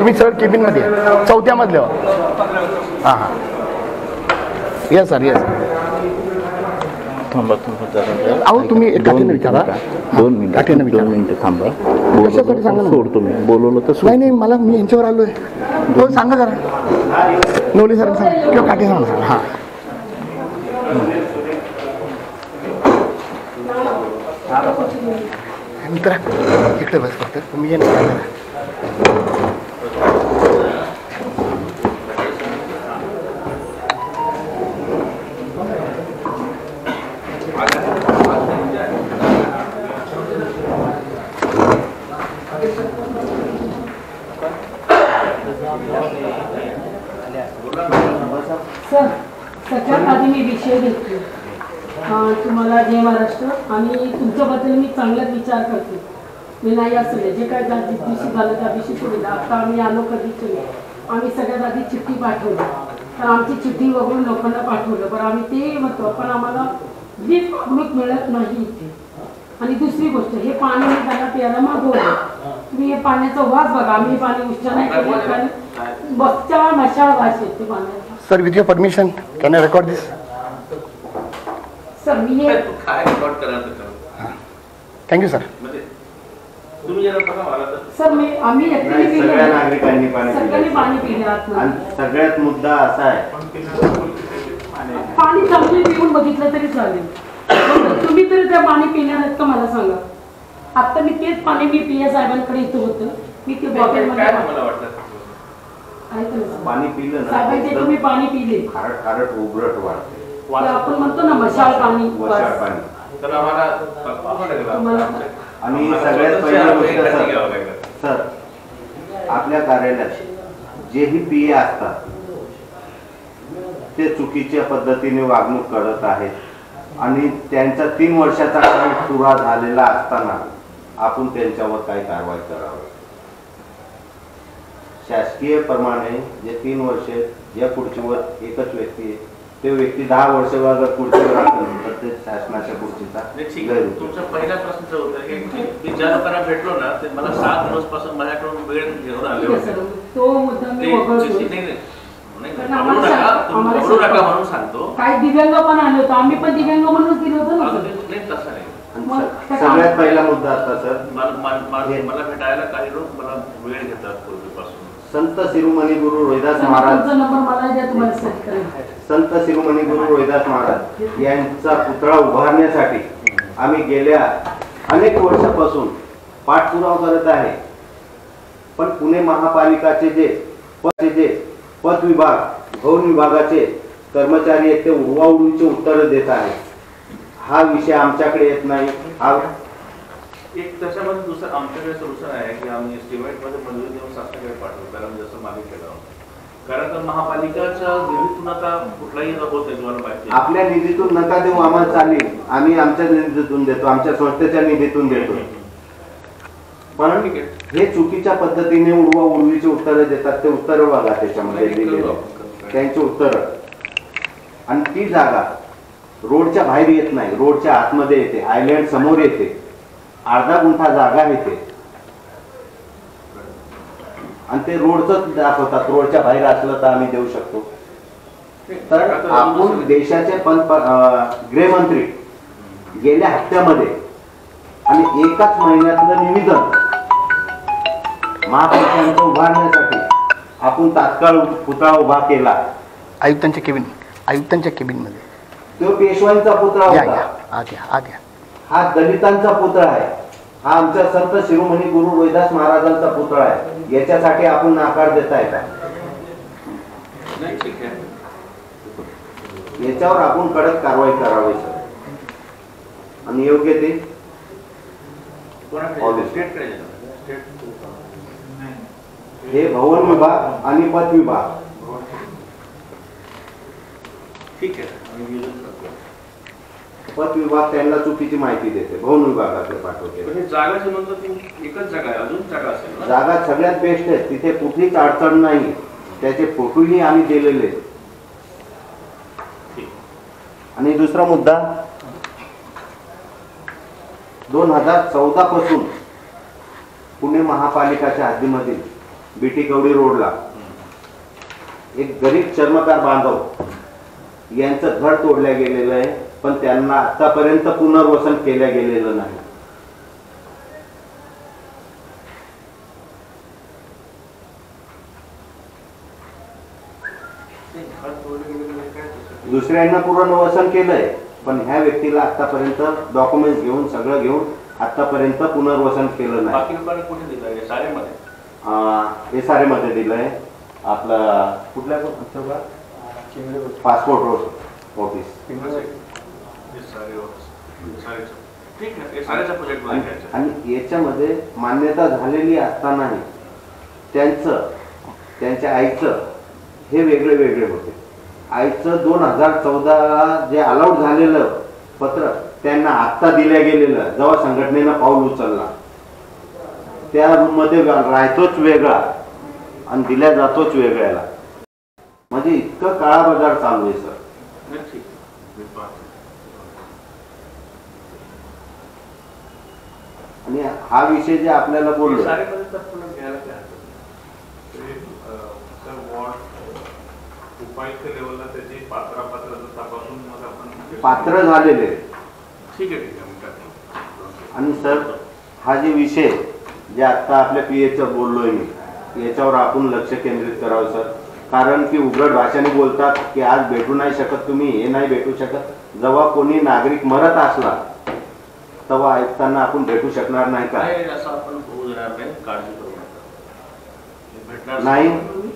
तुम्ही sir cabin मध्ये चौथ्या मजल्यावर. हां हां येस सर येस. थांबा अहो तुम्ही काठीनं विचारा. 2 मिनिटं थांबा. कशासाठी सांगा ना. सोडतो मी बोलवलं तर. नाही नाही मला मी यांच्यावर आलोय. तो सांगा जरा नवले सर सांगा किंवा काठी सांगा. हां मित्रा इकडे बस फक्त तुम्ही ये ना. सर सगळ्यात आधी मी विषय घेतले. तुम्हाला जय महाराष्ट्र. आणि तुमच्याबद्दल मी चांगलाच विचार करते. मी नाही असं जे काय ज्या दिवशी झालं त्या दिवशी तुम्ही आता आम्ही आलो कधीच नाही. आम्ही सगळ्यात आधी चिठ्ठी पाठवली. तर आमची चिठ्ठी वगैरे लोकांना पाठवलं. पण आम्ही ते म्हणतो पण आम्हाला वीज वागणूक मिळत नाही. आणि दुसरी गोष्ट हे पाणी मी त्यांना प्यायला मागवलं. तुम्ही हे पाण्याचा वास बघा. आम्ही पाणी उच्च नाही केलं कारण बसच्या मशाळ वास येते पाण्याचा. Sir with your permission can I record this. Sir मी हे थँक्यू सर. सर मी आम्ही सगळ्या नागरिकांनी सगळ्यांनी पाणी पिले आत. सगळ्यात मुद्दा असा आहे पाणी चांगले पिऊन बघितलं तरी चालेल. तुम्ही तरी त्या पाणी पिणार आहेत का मला सांगा. आता मी तेच पाणी मी पी एस साहेबांकडे इथं होतं. मी ते बॉटल पाणी पिलं साहेबांचे तुम्ही पाणी पिले खारट उघरट वाढते. आपण म्हणतो ना मशाल पाणी. आणि सगळ्यात पहिली सर आपल्या कार्यालयात जेही पीए असतात ते चुकीच्या पद्धतीने वागणूक करत आहेत आणि त्यांचा 3 वर्षाचा काळ पुरा झालेला असताना आपण त्यांच्यावर काही कारवाई करावी. शासकीय प्रमाणे जे 3 वर्षे ज्या खुर्चीवर एकच व्यक्ती आहे ते व्यक्ती 10 वर्ष जर खुर्चीवर असेल तर ते शासनाच्या खुर्चीचा गैरउपयोग. तुमचा पहिला प्रश्न होता की मी ज्या लोकांना भेटलो ना ते मला 7 दिवसापासून माझ्याकडून वेळ घेऊन आले होते. तो मुद्दा मी म्हणून सांगतो. काही दिव्यांग पण आले होते. आम्ही पण दिव्यांग म्हणूनच दिलं होतं ना. नाही तसं नाही. सगळ्यात पहिला मुद्दा आता सर मला भेटायला काही लोक मला वेळ घेतात पूर्वीपासून. संत शिरोमणी गुरु रोहिदास महाराज संत शिरोमणी गुरु रोहिदास महाराज यांचा पुतळा उभारण्यासाठी आम्ही गेल्या अनेक वर्षापासून पाठपुरावा करत आहे. पण पुणे महापालिकाचे जे पद विभाग भवन विभागाचे कर्मचारी आहेत ते उडवाउडवीचे उत्तर देत आहेत. हा विषय आमच्याकडे येत नाही. हा एक त्याच्यामध्ये दुसरं आमच्याकडे सोल्युशन आहे की आम्ही एस्टिमेट मध्ये मंजुरी देऊन शासनाकडे पाठवू. कारण जसं मागे केलं कारण तर महापालिकाच्या निधीतून आता कुठलाही होत नाही. तुम्हाला माहिती आपल्या निधीतून नका देऊ आम्हाला चालेल. आम्ही आमच्या निधीतून देतो. आमच्या संस्थेच्या निधीतून देतो. पण हे चुकीच्या पद्धतीने उडवा उडवीचे उत्तर देतात. ते उत्तर बघा त्याच्यामध्ये दिलेले त्यांचे उत्तर. आणि ती जागा रोडच्या बाहेर येत नाही. रोडच्या आतमध्ये येते. आयलँड समोर येते. अर्धा गुंठा जागा येते आणि ते रोडच दाखवतात. रोडच्या बाहेर असलं तर आम्ही देऊ शकतो. तर आपण देशाचे गृहमंत्री गेल्या हप्त्यामध्ये आणि एकाच महिन्यातलं निवेदन महापालिकांचं उभारण्यासाठी आपण तात्काळ पुतळा उभा केला. आयुक्तांच्या केबिन मध्ये तो पेशवांचा पुतळा होता. आग्या हा दलितांचा पुतळा आहे. हा आमच्या संत शिरोमणी गुरु रोहिदास महाराजांचा पुतळा आहे. याच्यासाठी आपण नाकार देताय का? याच्यावर आपण कडक कारवाई करावी सर. आणि योग्य ते हे भवन विभाग आणि पद विभाग ठीक आहे. पद विभाग त्यांना चुकीची माहिती देते. भवन विभागाकडे पाठवते. जागा म्हणतो एकच जागा आहे. अजून जागा असेल. जागा सगळ्यात बेस्ट आहे. तिथे कुठलीच अडचण नाही. त्याचे फोटोही आम्ही दिलेले. आणि दुसरा मुद्दा 2014 पासून पुणे महापालिकाच्या हद्दीमधील बीटी कवडी रोडला एक गरीब चर्मकार बांधव यांचं घर तोडल्या गेलेलं आहे, पण त्यांना आतापर्यंत पुनर्वसन केलं गेलेलं नाही. दुसऱ्यांना पुनर्वसन केलंय, पण ह्या व्यक्तीला आतापर्यंत डॉक्युमेंट घेऊन सगळं घेऊन आतापर्यंत पुनर्वसन केलं नाही. बाकी लोकांना कुठे दिलं शाळेमध्ये? SRA मध्ये दिलंय. आपलं कुठल्या पासपोर्ट ऑफिस. ठीक आहे, साऱ्याचा प्रोजेक्ट मध्ये घ्यायचा. आणि याच्यामध्ये मान्यता झालेली असतानाही त्यांच्या आईचं हे वेगळे वेगळे होते. आईचं 2014 जे अलाउड झालेलं पत्र त्यांना आत्ता दिल्या गेलेलं, जेव्हा संघटनेनं पाऊल उचलला त्या रूम मध्ये राहतोच वेगळा आणि दिल्या जातोच वेगळ्याला. म्हणजे इतकं काळा बाजार चालू आहे सर. आणि हा विषय जे आपल्याला बोललो उपायुक्त लेवलला त्याची पात्रता तपासून मग आपण पात्र झालेले. ठीक आहे. आणि सर हा जे विषय जे आता आपल्या PAचं बोललोय मी, याच्यावर आपण लक्ष केंद्रित करावं सर. कारण की उघड भाषेने बोलतात की आज भेटू नाही शकत तुम्ही, हे नाही भेटू शकत. जेव्हा कोणी नागरिक मरत असला तेव्हा ऐकताना आपण भेटू शकणार नाही का? असं आपण होऊ देणार नाही, काळजी करू नका. नाही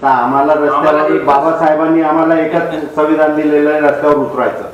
तर आम्हाला रस्त्यावर बाबासाहेबांनी आम्हाला एकच संविधान दिलेलं आहे, रस्त्यावर उतरायचं.